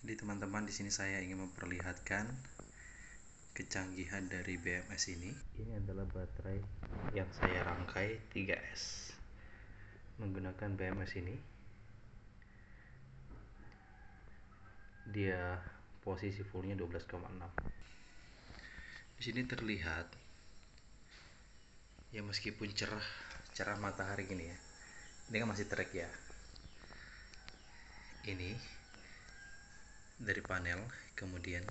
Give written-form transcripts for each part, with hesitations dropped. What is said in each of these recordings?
Jadi teman-teman, di sini saya ingin memperlihatkan kecanggihan dari BMS ini. Ini adalah baterai yang saya rangkai 3S menggunakan BMS ini. Dia posisi fullnya 12,6. Di sini terlihat ya, meskipun cerah matahari gini ya, ini kan masih terang ya. Ini dari panel kemudian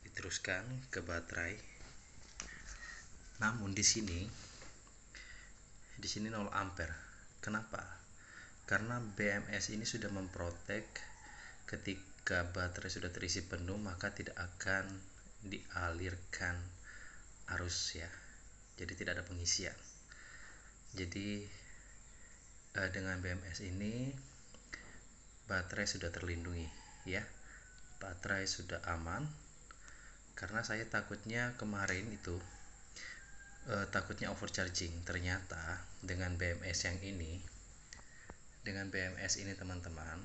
diteruskan ke baterai. Namun di sini 0 ampere. Kenapa? Karena BMS ini sudah memprotek ketika baterai sudah terisi penuh, maka tidak akan dialirkan arus ya. Jadi tidak ada pengisian. Jadi dengan BMS ini baterai sudah terlindungi ya. Baterai sudah aman. Karena saya takutnya kemarin itu takutnya overcharging. Ternyata dengan BMS ini teman-teman,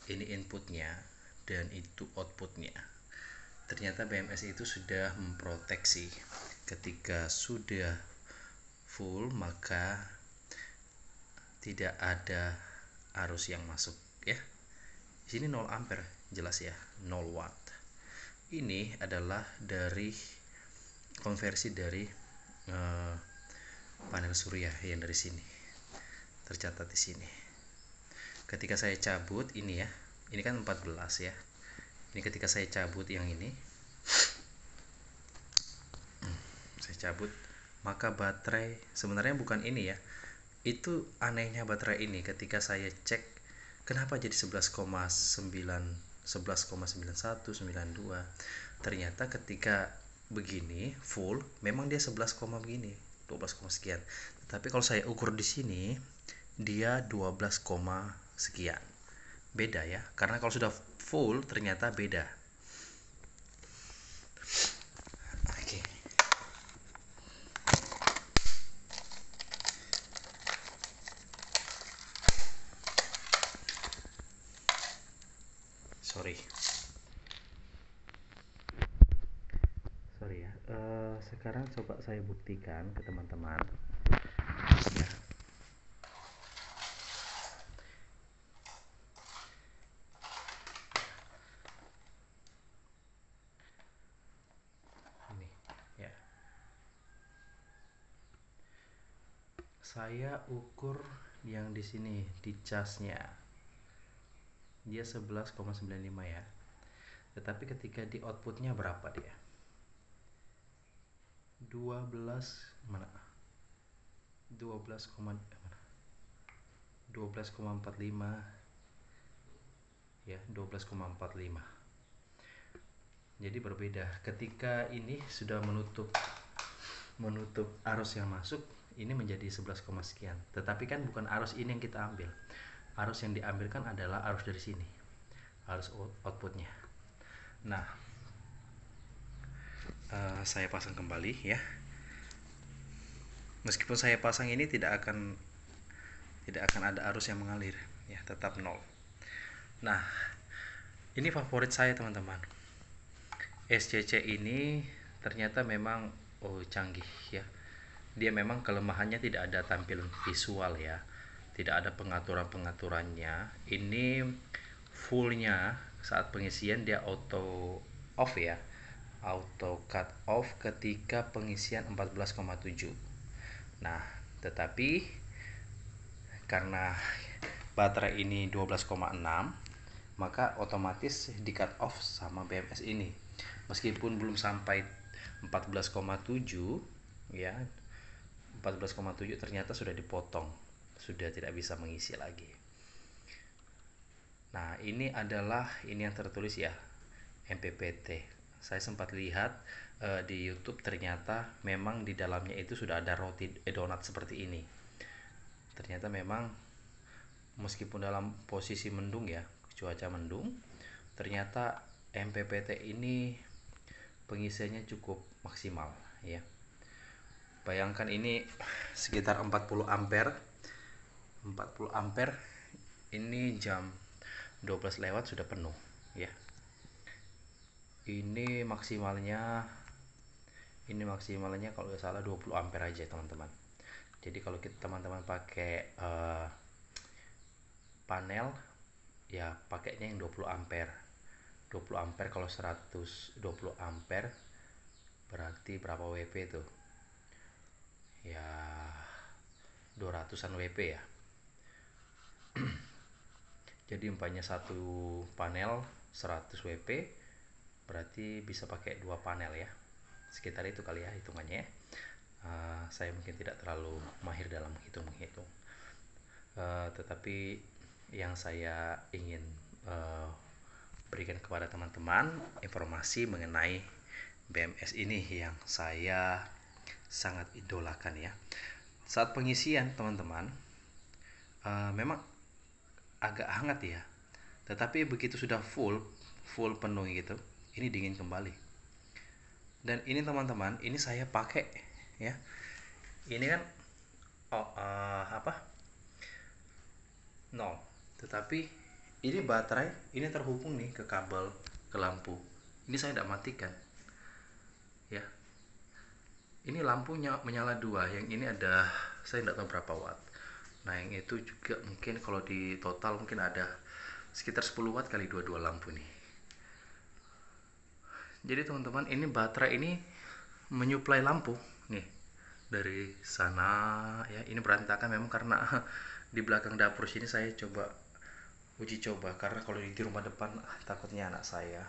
ini inputnya dan itu outputnya. Ternyata BMS itu sudah memproteksi. Ketika sudah full maka tidak ada arus yang masuk ya. Di sini 0 ampere jelas ya, 0 watt. Ini adalah dari konversi dari panel surya yang dari sini. Tercatat di sini. Ketika saya cabut ini ya, ini kan 14 ya. Ini ketika saya cabut yang ini, saya cabut, maka baterai sebenarnya bukan ini ya. Itu anehnya baterai ini, ketika saya cek kenapa jadi 11,91, 92. Ternyata ketika begini full memang dia 11, begini 12, sekian. Tetapi kalau saya ukur di sini dia 12, sekian. Beda ya, karena kalau sudah full ternyata beda. Oke. Sorry ya. Sekarang coba saya buktikan ke teman-teman ya. Ini ya, saya ukur yang di sini di casnya dia 11,95 ya. Tetapi ketika di outputnya berapa dia? 12 mana? 12,45 ya, 12,45. Jadi berbeda. Ketika ini sudah menutup arus yang masuk, ini menjadi 11, sekian. Tetapi kan bukan arus ini yang kita ambil. Arus yang diambilkan adalah arus dari sini, arus outputnya. Nah, saya pasang kembali ya. Meskipun saya pasang ini tidak akan ada arus yang mengalir ya, tetap 0. Nah, ini favorit saya teman-teman. SCC ini ternyata memang canggih ya. Dia memang kelemahannya tidak ada tampilan visual ya, tidak ada pengaturannya. Ini fullnya saat pengisian dia auto off ya, auto cut off ketika pengisian 14,7. Nah, tetapi karena baterai ini 12,6, maka otomatis di cut off sama BMS ini. Meskipun belum sampai 14,7 ya, 14,7 ternyata sudah dipotong, sudah tidak bisa mengisi lagi. Nah, ini adalah yang tertulis ya, MPPT. Saya sempat lihat di YouTube, ternyata memang di dalamnya itu sudah ada roti donat seperti ini. Ternyata memang meskipun dalam posisi mendung ya, cuaca mendung, ternyata MPPT ini pengisiannya cukup maksimal ya. Bayangkan ini sekitar 40 ampere. 40 ampere ini jam 12 lewat sudah penuh ya. Ini maksimalnya kalau nggak salah 20 ampere aja teman-teman. Jadi kalau teman-teman pakai panel ya pakainya yang 20 ampere. 20 ampere kalau 120 ampere berarti berapa WP tuh? Ya 200-an WP ya. Jadi umpamanya satu panel 100 WP berarti bisa pakai 2 panel ya. Sekitar itu kali ya hitungannya ya. Saya mungkin tidak terlalu mahir dalam menghitung. Tetapi yang saya ingin berikan kepada teman-teman informasi mengenai BMS ini yang saya sangat idolakan ya. Saat pengisian teman-teman memang agak hangat ya, tetapi begitu sudah full penuh gitu, ini dingin kembali. Dan ini teman-teman, ini saya pakai ya, ini kan nol, tetapi ini baterai ini terhubung nih ke kabel ke lampu. Ini saya tidak matikan ya. Ini lampunya menyala dua, yang ini ada saya tidak tahu berapa watt. Nah yang itu juga mungkin kalau di total mungkin ada sekitar 10 watt kali dua lampu nih. Jadi teman-teman, ini baterai ini menyuplai lampu nih dari sana ya. Ini berantakan memang karena di belakang dapur sini saya uji coba karena kalau di rumah depan takutnya anak saya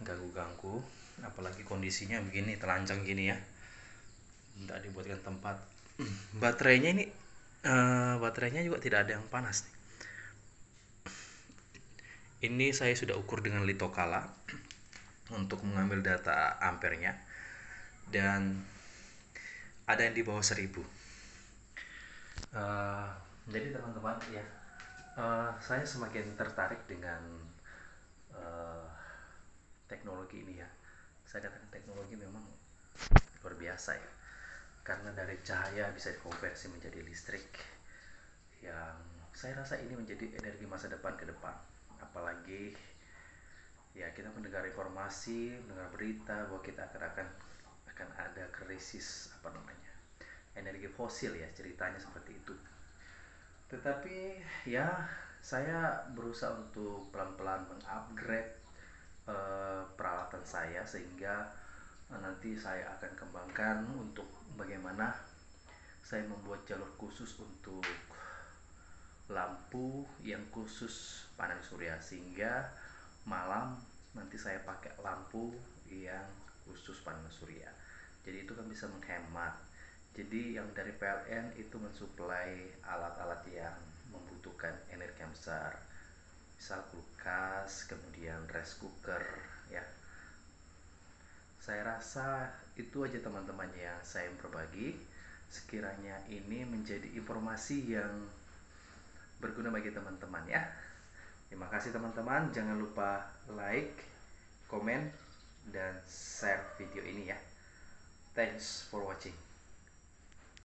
ganggu, apalagi kondisinya begini telanjang gini ya, tidak dibuatkan tempat. Baterainya juga tidak ada yang panas nih. Ini saya sudah ukur dengan litokala untuk mengambil data ampernya, dan ada yang di bawah 1000. Jadi teman-teman ya, saya semakin tertarik dengan teknologi ini ya. Saya katakan teknologi memang luar biasa ya, karena dari cahaya bisa dikonversi menjadi listrik, yang saya rasa ini menjadi energi masa depan ke depan. Apalagi ya kita mendengar informasi, mendengar berita bahwa kita akan ada krisis energi fosil ya, ceritanya seperti itu. Tetapi ya saya berusaha untuk pelan-pelan mengupgrade peralatan saya, sehingga nanti saya akan kembangkan untuk bagaimana saya membuat jalur khusus untuk lampu yang khusus panel surya, sehingga malam nanti saya pakai lampu yang khusus panel surya. Jadi itu kan bisa menghemat. Jadi yang dari PLN itu mensuplai alat-alat yang membutuhkan energi yang besar, misal kulkas, kemudian rice cooker ya. Saya rasa itu aja teman-teman yang saya berbagi. Sekiranya ini menjadi informasi yang berguna bagi teman-teman ya. Terima kasih teman-teman, jangan lupa like, komen, dan share video ini ya. Thanks for watching.